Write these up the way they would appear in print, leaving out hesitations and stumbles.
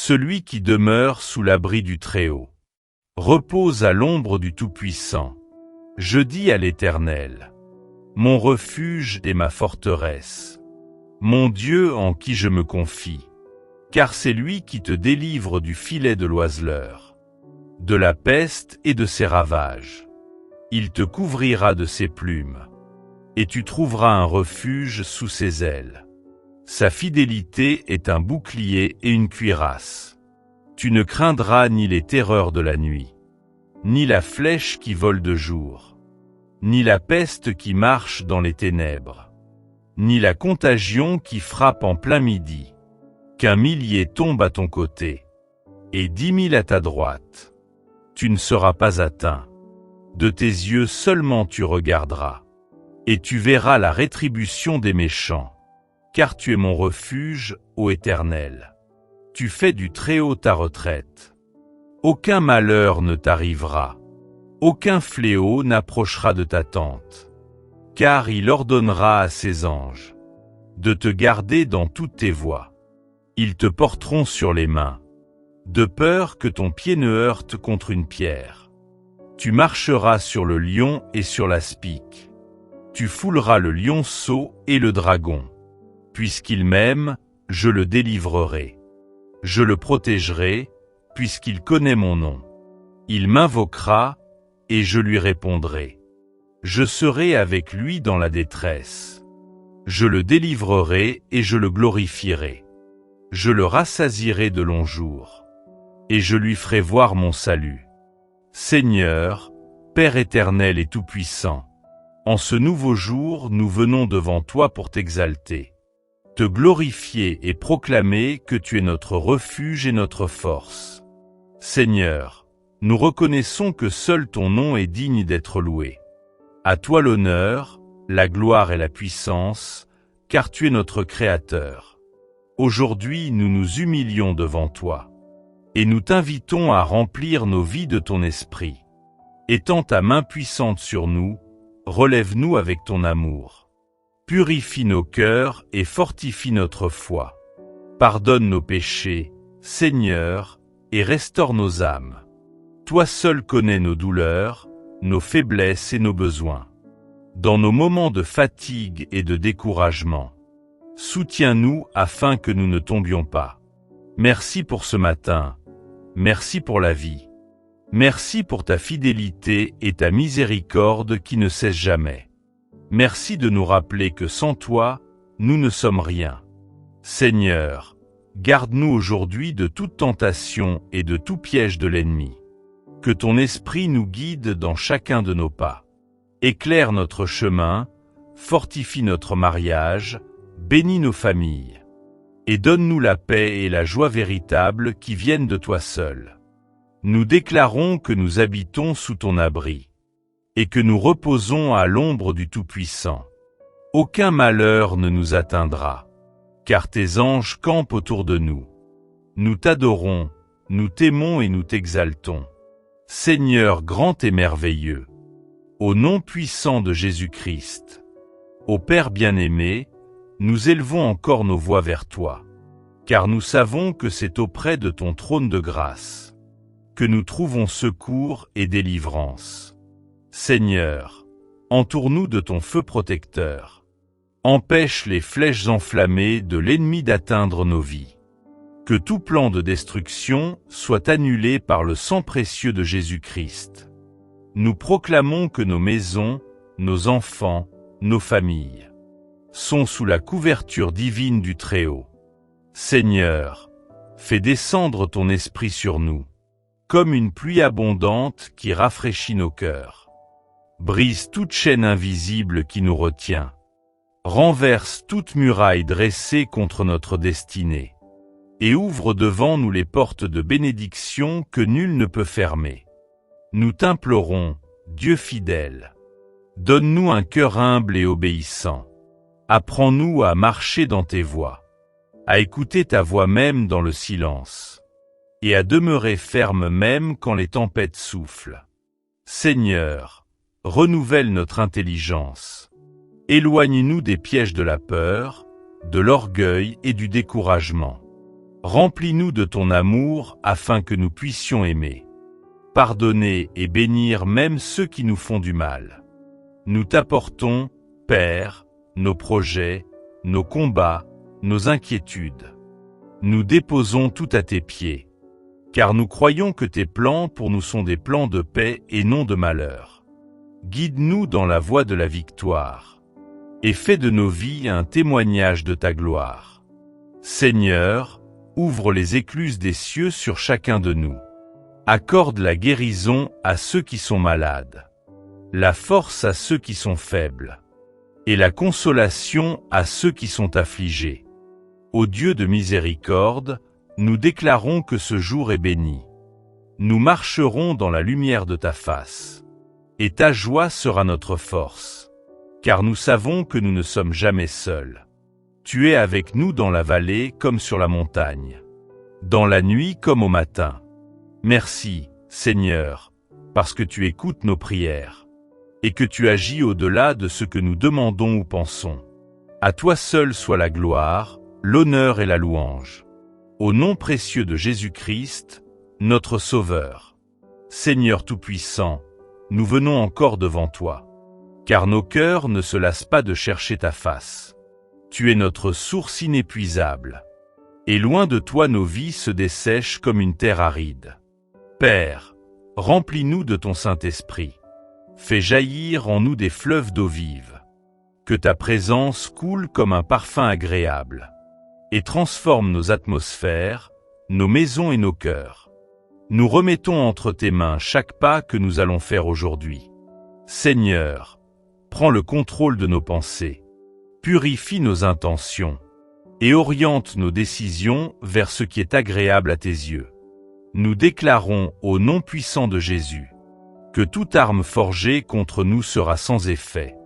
celui qui demeure sous l'abri du Très-Haut repose à l'ombre du Tout-Puissant. Je dis à l'Éternel, mon refuge et ma forteresse, mon Dieu en qui je me confie, car c'est lui qui te délivre du filet de l'oiseleur, de la peste et de ses ravages. Il te couvrira de ses plumes, et tu trouveras un refuge sous ses ailes. Sa fidélité est un bouclier et une cuirasse. Tu ne craindras ni les terreurs de la nuit, ni la flèche qui vole de jour, ni la peste qui marche dans les ténèbres, ni la contagion qui frappe en plein midi. Qu'un millier tombe à ton côté, et 10 000 à ta droite, tu ne seras pas atteint. De tes yeux seulement tu regarderas, et tu verras la rétribution des méchants, car tu es mon refuge, ô Éternel. Tu fais du Très-Haut ta retraite. Aucun malheur ne t'arrivera, aucun fléau n'approchera de ta tente, car il ordonnera à ses anges de te garder dans toutes tes voies. Ils te porteront sur les mains, de peur que ton pied ne heurte contre une pierre. Tu marcheras sur le lion et sur l'aspic. Tu fouleras le lionceau et le dragon. Puisqu'il m'aime, je le délivrerai. Je le protégerai, puisqu'il connaît mon nom. Il m'invoquera, et je lui répondrai. Je serai avec lui dans la détresse. Je le délivrerai et je le glorifierai. Je le rassasierai de longs jours, et je lui ferai voir mon salut. Seigneur, Père éternel et tout-puissant, en ce nouveau jour nous venons devant toi pour t'exalter, te glorifier et proclamer que tu es notre refuge et notre force. Seigneur, nous reconnaissons que seul ton nom est digne d'être loué. À toi l'honneur, la gloire et la puissance, car tu es notre Créateur. Aujourd'hui, nous nous humilions devant toi, et nous t'invitons à remplir nos vies de ton esprit. Étends ta main puissante sur nous, relève-nous avec ton amour. Purifie nos cœurs et fortifie notre foi. Pardonne nos péchés, Seigneur, et restaure nos âmes. Toi seul connais nos douleurs, nos faiblesses et nos besoins. Dans nos moments de fatigue et de découragement, soutiens-nous afin que nous ne tombions pas. Merci pour ce matin. Merci pour la vie. Merci pour ta fidélité et ta miséricorde qui ne cessent jamais. Merci de nous rappeler que sans toi, nous ne sommes rien. Seigneur, garde-nous aujourd'hui de toute tentation et de tout piège de l'ennemi. Que ton esprit nous guide dans chacun de nos pas. Éclaire notre chemin, fortifie notre mariage, bénis nos familles, et donne-nous la paix et la joie véritable qui viennent de toi seul. Nous déclarons que nous habitons sous ton abri, et que nous reposons à l'ombre du Tout-Puissant. Aucun malheur ne nous atteindra, car tes anges campent autour de nous. Nous t'adorons, nous t'aimons et nous t'exaltons. Seigneur grand et merveilleux, au nom puissant de Jésus-Christ, ô Père bien-aimé, nous élevons encore nos voix vers toi, car nous savons que c'est auprès de ton trône de grâce que nous trouvons secours et délivrance. Seigneur, entoure-nous de ton feu protecteur. Empêche les flèches enflammées de l'ennemi d'atteindre nos vies. Que tout plan de destruction soit annulé par le sang précieux de Jésus-Christ. Nous proclamons que nos maisons, nos enfants, nos familles sont sous la couverture divine du Très-Haut. Seigneur, fais descendre ton esprit sur nous, comme une pluie abondante qui rafraîchit nos cœurs. Brise toute chaîne invisible qui nous retient. Renverse toute muraille dressée contre notre destinée, et ouvre devant nous les portes de bénédiction que nul ne peut fermer. Nous t'implorons, Dieu fidèle, donne-nous un cœur humble et obéissant. Apprends-nous à marcher dans tes voies, à écouter ta voix même dans le silence, et à demeurer ferme même quand les tempêtes soufflent. Seigneur, renouvelle notre intelligence. Éloigne-nous des pièges de la peur, de l'orgueil et du découragement. Remplis-nous de ton amour afin que nous puissions aimer, pardonner et bénir même ceux qui nous font du mal. Nous t'apportons, Père, nos projets, nos combats, nos inquiétudes. Nous déposons tout à tes pieds, car nous croyons que tes plans pour nous sont des plans de paix et non de malheur. Guide-nous dans la voie de la victoire, et fais de nos vies un témoignage de ta gloire. Seigneur, ouvre les écluses des cieux sur chacun de nous. Accorde la guérison à ceux qui sont malades, la force à ceux qui sont faibles, et la consolation à ceux qui sont affligés. Ô Dieu de miséricorde, nous déclarons que ce jour est béni. Nous marcherons dans la lumière de ta face, et ta joie sera notre force, car nous savons que nous ne sommes jamais seuls. Tu es avec nous dans la vallée comme sur la montagne, dans la nuit comme au matin. Merci, Seigneur, parce que tu écoutes nos prières, et que tu agis au-delà de ce que nous demandons ou pensons. À toi seul soit la gloire, l'honneur et la louange. Au nom précieux de Jésus-Christ, notre Sauveur. Seigneur Tout-Puissant, nous venons encore devant toi, car nos cœurs ne se lassent pas de chercher ta face. Tu es notre source inépuisable, et loin de toi nos vies se dessèchent comme une terre aride. Père, remplis-nous de ton Saint-Esprit. Fais jaillir en nous des fleuves d'eau vive. Que ta présence coule comme un parfum agréable, et transforme nos atmosphères, nos maisons et nos cœurs. Nous remettons entre tes mains chaque pas que nous allons faire aujourd'hui. Seigneur, prends le contrôle de nos pensées. Purifie nos intentions et oriente nos décisions vers ce qui est agréable à tes yeux. Nous déclarons au nom puissant de Jésus que toute arme forgée contre nous sera sans effet,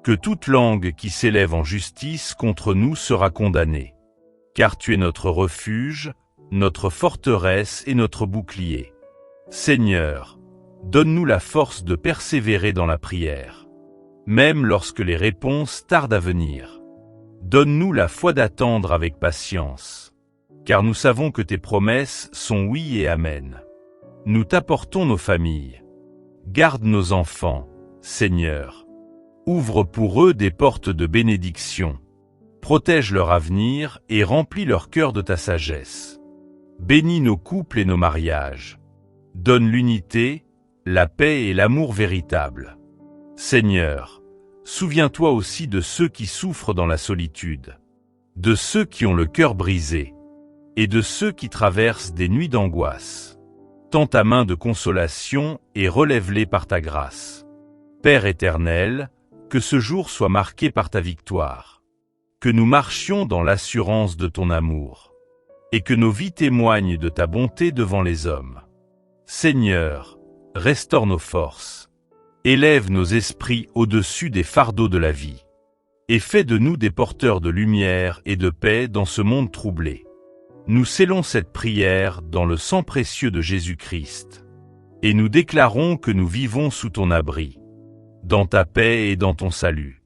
que toute langue qui s'élève en justice contre nous sera condamnée, car tu es notre refuge, notre forteresse et notre bouclier. Seigneur, donne-nous la force de persévérer dans la prière, même lorsque les réponses tardent à venir. Donne-nous la foi d'attendre avec patience, car nous savons que tes promesses sont oui et amen. Nous t'apportons nos familles. Garde nos enfants, Seigneur. Ouvre pour eux des portes de bénédiction. Protège leur avenir et remplis leur cœur de ta sagesse. Bénis nos couples et nos mariages. Donne l'unité, la paix et l'amour véritable. Seigneur, souviens-toi aussi de ceux qui souffrent dans la solitude, de ceux qui ont le cœur brisé, et de ceux qui traversent des nuits d'angoisse. Tends ta main de consolation et relève-les par ta grâce. Père éternel, que ce jour soit marqué par ta victoire, que nous marchions dans l'assurance de ton amour, et que nos vies témoignent de ta bonté devant les hommes. Seigneur, restaure nos forces. Élève nos esprits au-dessus des fardeaux de la vie, et fais de nous des porteurs de lumière et de paix dans ce monde troublé. Nous scellons cette prière dans le sang précieux de Jésus-Christ, et nous déclarons que nous vivons sous ton abri, dans ta paix et dans ton salut.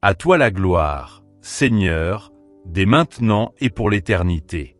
À toi la gloire, Seigneur, dès maintenant et pour l'éternité.